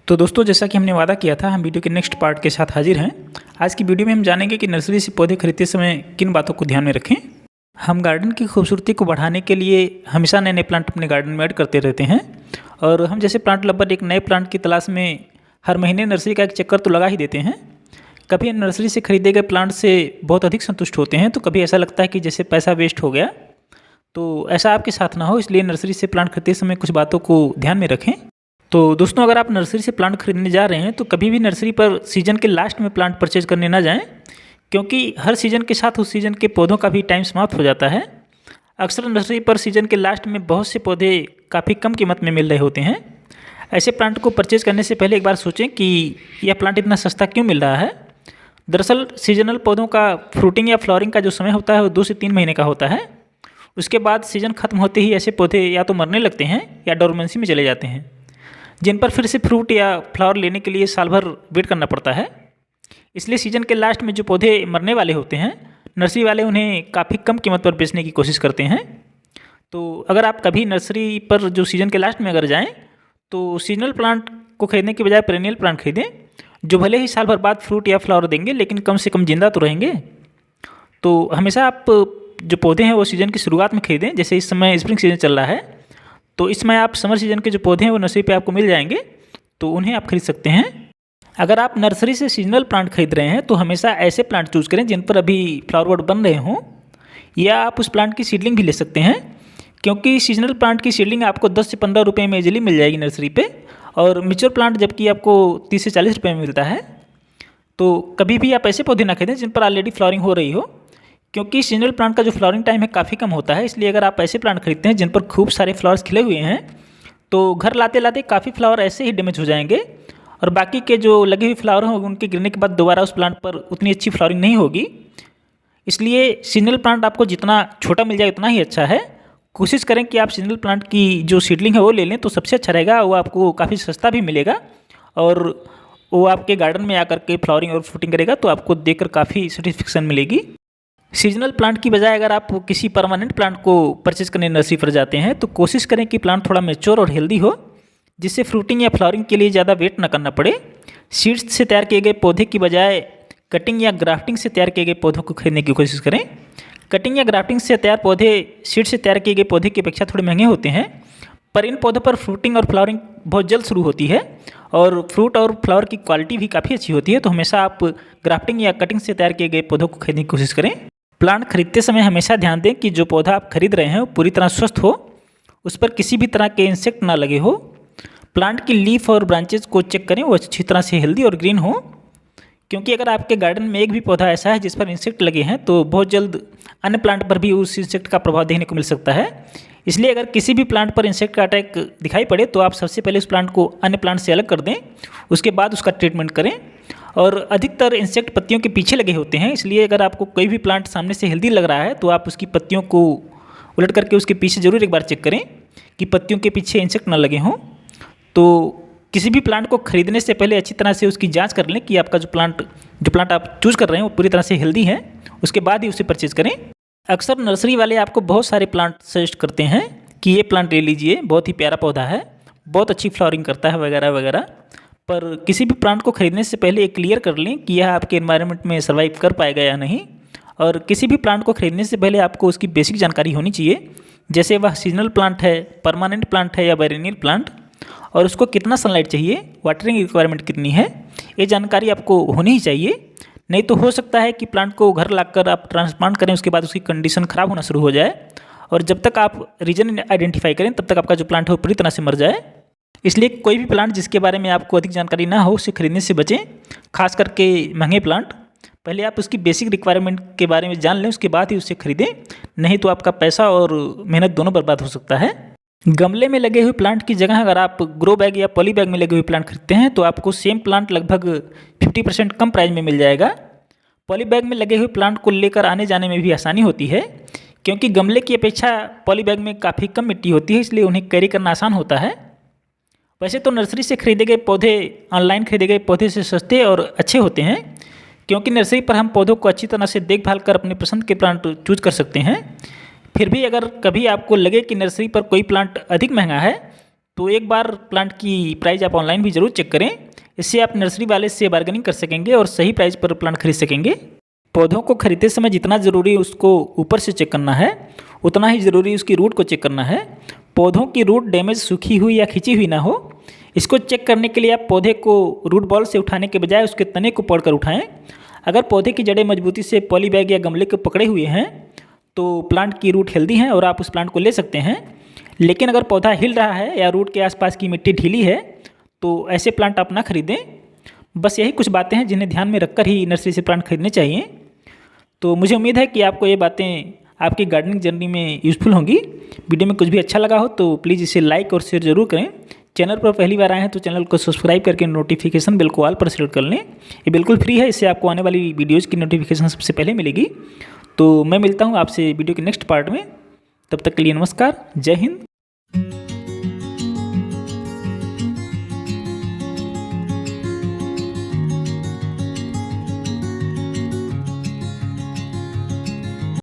तो दोस्तों, जैसा कि हमने वादा किया था, हम वीडियो के नेक्स्ट पार्ट के साथ हाजिर हैं। आज की वीडियो में हम जानेंगे कि नर्सरी से पौधे खरीदते समय किन बातों को ध्यान में रखें। हम गार्डन की खूबसूरती को बढ़ाने के लिए हमेशा नए नए प्लांट अपने गार्डन में ऐड करते रहते हैं और हम जैसे प्लांट लवर एक नए प्लांट की तलाश में हर महीने नर्सरी का एक चक्कर तो लगा ही देते हैं। कभी हम नर्सरी से खरीदे गए प्लांट से बहुत अधिक संतुष्ट होते हैं, तो कभी ऐसा लगता है कि जैसे पैसा वेस्ट हो गया। तो ऐसा आपके साथ ना हो, इसलिए नर्सरी से प्लांट खरीदते समय कुछ बातों को ध्यान में रखें। तो दोस्तों, अगर आप नर्सरी से प्लांट खरीदने जा रहे हैं तो कभी भी नर्सरी पर सीजन के लास्ट में प्लांट परचेज करने ना जाएं, क्योंकि हर सीज़न के साथ उस सीज़न के पौधों का भी टाइम समाप्त हो जाता है। अक्सर नर्सरी पर सीज़न के लास्ट में बहुत से पौधे काफ़ी कम कीमत में मिल रहे होते हैं। ऐसे प्लांट को परचेज करने से पहले एक बार सोचें कि यह प्लांट इतना सस्ता क्यों मिल रहा है। दरअसल सीजनल पौधों का फ्रूटिंग या फ्लावरिंग का जो समय होता है वो 2 से 3 महीने का होता है। उसके बाद सीज़न खत्म होते ही ऐसे पौधे या तो मरने लगते हैं या डोरमेंसी में चले जाते हैं, जिन पर फिर से फ्रूट या फ्लावर लेने के लिए साल भर वेट करना पड़ता है। इसलिए सीज़न के लास्ट में जो पौधे मरने वाले होते हैं, नर्सरी वाले उन्हें काफ़ी कम कीमत पर बेचने की कोशिश करते हैं। तो अगर आप कभी नर्सरी पर जो सीज़न के लास्ट में अगर जाएं, तो सीजनल प्लांट को खरीदने के बजाय पेरेनियल प्लांट खरीदें, जो भले ही साल भर बाद फ्रूट या फ्लावर देंगे, लेकिन कम से कम जिंदा तो रहेंगे। तो हमेशा आप जो पौधे हैं वो सीज़न की शुरुआत में खरीदें। जैसे इस समय स्प्रिंग सीजन चल रहा है, तो इसमें आप समर सीजन के जो पौधे हैं वो नर्सरी पे आपको मिल जाएंगे, तो उन्हें आप खरीद सकते हैं। अगर आप नर्सरी से सीजनल प्लांट खरीद रहे हैं तो हमेशा ऐसे प्लांट चूज़ करें जिन पर अभी फ्लावर बड बन रहे हों, या आप उस प्लांट की सीडलिंग भी ले सकते हैं, क्योंकि सीजनल प्लांट की सीडलिंग आपको 10 से 15 रुपये में इजीली मिल जाएगी नर्सरी पे, और मैच्योर प्लांट जबकि आपको 30 से 40 रुपये में मिलता है। तो कभी भी आप ऐसे पौधे ना खरीदें जिन पर ऑलरेडी फ्लावरिंग हो रही हो, क्योंकि सीजनल प्लांट का जो फ्लावरिंग टाइम है काफ़ी कम होता है। इसलिए अगर आप ऐसे प्लांट खरीदते हैं जिन पर खूब सारे फ्लावर्स खिले हुए हैं, तो घर लाते लाते काफ़ी फ्लावर ऐसे ही डैमेज हो जाएंगे, और बाकी के जो लगे हुए फ्लावर होंगे उनके गिरने के बाद दोबारा उस प्लांट पर उतनी अच्छी फ्लावरिंग नहीं होगी। इसलिए सीजनल प्लांट आपको जितना छोटा मिल जाए उतना ही अच्छा है। कोशिश करें कि आप सीजनल प्लांट की जो सीडलिंग है वो ले लें, तो सबसे अच्छा रहेगा। वो आपको काफ़ी सस्ता भी मिलेगा और वो आपके गार्डन में आकर के फ्लावरिंग और फ्रूटिंग करेगा, तो आपको देखकर काफ़ी सेटिस्फेक्शन मिलेगी। सीजनल प्लांट की बजाय अगर आप किसी परमानेंट प्लांट को परचेज करने नर्सरी पर जाते हैं, तो कोशिश करें कि प्लांट थोड़ा मैच्योर और हेल्दी हो, जिससे फ्रूटिंग या फ्लावरिंग के लिए ज़्यादा वेट ना करना पड़े। सीड्स से तैयार किए गए पौधे की बजाय कटिंग या ग्राफ्टिंग से तैयार किए गए पौधों को खरीदने की कोशिश करें। कटिंग या ग्राफ्टिंग से तैयार पौधे सीड से तैयार किए गए पौधे की अपेक्षा थोड़े महंगे होते हैं, पर इन पौधों पर फ्रूटिंग और फ्लावरिंग बहुत जल्द शुरू होती है और फ्रूट और फ्लावर की क्वालिटी भी काफ़ी अच्छी होती है। तो हमेशा आप ग्राफ्टिंग या कटिंग से तैयार किए गए पौधों को खरीदने की कोशिश करें। प्लांट खरीदते समय हमेशा ध्यान दें कि जो पौधा आप खरीद रहे हैं वो पूरी तरह स्वस्थ हो, उस पर किसी भी तरह के इंसेक्ट ना लगे हो। प्लांट की लीफ और ब्रांचेज को चेक करें, वो अच्छी तरह से हेल्दी और ग्रीन हो, क्योंकि अगर आपके गार्डन में एक भी पौधा ऐसा है जिस पर इंसेक्ट लगे हैं, तो बहुत जल्द अन्य प्लांट पर भी उस इंसेक्ट का प्रभाव देखने को मिल सकता है। इसलिए अगर किसी भी प्लांट पर इंसेक्ट का अटैक दिखाई पड़े, तो आप सबसे पहले उस प्लांट को अन्य प्लांट से अलग कर दें, उसके बाद उसका ट्रीटमेंट करें। और अधिकतर इंसेक्ट पत्तियों के पीछे लगे होते हैं, इसलिए अगर आपको कोई भी प्लांट सामने से हेल्दी लग रहा है, तो आप उसकी पत्तियों को उलट करके उसके पीछे ज़रूर एक बार चेक करें कि पत्तियों के पीछे इंसेक्ट ना लगे हों। तो किसी भी प्लांट को खरीदने से पहले अच्छी तरह से उसकी जांच कर लें कि आपका जो प्लांट आप चूज़ कर रहे हैं वो पूरी तरह से हेल्दी है, उसके बाद ही उसे परचेज़ करें। अक्सर नर्सरी वाले आपको बहुत सारे प्लांट सजेस्ट करते हैं कि ये प्लांट ले लीजिए, बहुत ही प्यारा पौधा है, बहुत अच्छी फ्लावरिंग करता है वगैरह वगैरह। पर किसी भी प्लांट को खरीदने से पहले ये क्लियर कर लें कि यह आपके एनवायरनमेंट में सर्वाइव कर पाएगा या नहीं। और किसी भी प्लांट को खरीदने से पहले आपको उसकी बेसिक जानकारी होनी चाहिए, जैसे वह सीजनल प्लांट है, परमानेंट प्लांट है या पेरेनियल प्लांट, और उसको कितना सनलाइट चाहिए, वाटरिंग रिक्वायरमेंट कितनी है, ये जानकारी आपको होनी ही चाहिए। नहीं तो हो सकता है कि प्लांट को घर लाकर आप ट्रांसप्लांट करें, उसके बाद उसकी कंडीशन ख़राब होना शुरू हो जाए, और जब तक आप रीजन आइडेंटिफाई करें तब तक आपका जो प्लांट है वो पूरी तरह से मर जाए। इसलिए कोई भी प्लांट जिसके बारे में आपको अधिक जानकारी ना हो, उसे खरीदने से बचें, खास करके महंगे प्लांट। पहले आप उसकी बेसिक रिक्वायरमेंट के बारे में जान लें, उसके बाद ही उसे खरीदें, नहीं तो आपका पैसा और मेहनत दोनों बर्बाद हो सकता है। गमले में लगे हुए प्लांट की जगह अगर आप ग्रो बैग या पॉली बैग में लगे हुए प्लांट खरीदते हैं, तो आपको सेम प्लांट लगभग 50% कम प्राइस में मिल जाएगा। पॉली बैग में लगे हुए प्लांट को लेकर आने जाने में भी आसानी होती है, क्योंकि गमले की अपेक्षा पॉली बैग में काफ़ी कम मिट्टी होती है, इसलिए उन्हें कैरी करना आसान होता है। वैसे तो नर्सरी से खरीदे गए पौधे ऑनलाइन खरीदे गए पौधे से सस्ते और अच्छे होते हैं, क्योंकि नर्सरी पर हम पौधों को अच्छी तरह से देखभाल कर अपनी पसंद के प्लांट चूज कर सकते हैं। फिर भी अगर कभी आपको लगे कि नर्सरी पर कोई प्लांट अधिक महंगा है, तो एक बार प्लांट की प्राइस आप ऑनलाइन भी ज़रूर चेक करें। इससे आप नर्सरी वाले से बार्गेनिंग कर सकेंगे और सही प्राइस पर प्लांट खरीद सकेंगे। पौधों को खरीदते समय जितना ज़रूरी उसको ऊपर से चेक करना है, उतना ही ज़रूरी उसकी रूट को चेक करना है। पौधों की रूट डैमेज, सूखी हुई या खिंची हुई ना हो, इसको चेक करने के लिए आप पौधे को रूट बॉल से उठाने के बजाय उसके तने को पकड़कर उठाएं। अगर पौधे की जड़ें मजबूती से पॉली बैग या गमले को पकड़े हुए हैं तो प्लांट की रूट हेल्दी है और आप उस प्लांट को ले सकते हैं। लेकिन अगर पौधा हिल रहा है या रूट के आसपास की मिट्टी ढीली है तो ऐसे प्लांट आप ना खरीदें। बस यही कुछ बातें हैं जिन्हें ध्यान में रखकर ही नर्सरी से प्लांट खरीदने चाहिए। तो मुझे उम्मीद है कि आपको ये बातें आपकी गार्डनिंग जर्नी में यूज़फुल होंगी। वीडियो में कुछ भी अच्छा लगा हो तो प्लीज़ इसे लाइक और शेयर ज़रूर करें। चैनल पर पहली बार आए हैं तो चैनल को सब्सक्राइब करके नोटिफिकेशन बेल को ऑल पर सेलेक्ट कर लें। ये बिल्कुल फ्री है, इससे आपको आने वाली वीडियोज़ की नोटिफिकेशन सबसे पहले मिलेगी। तो मैं मिलता हूँ आपसे वीडियो के नेक्स्ट पार्ट में। तब तक के लिए नमस्कार, जय हिंद।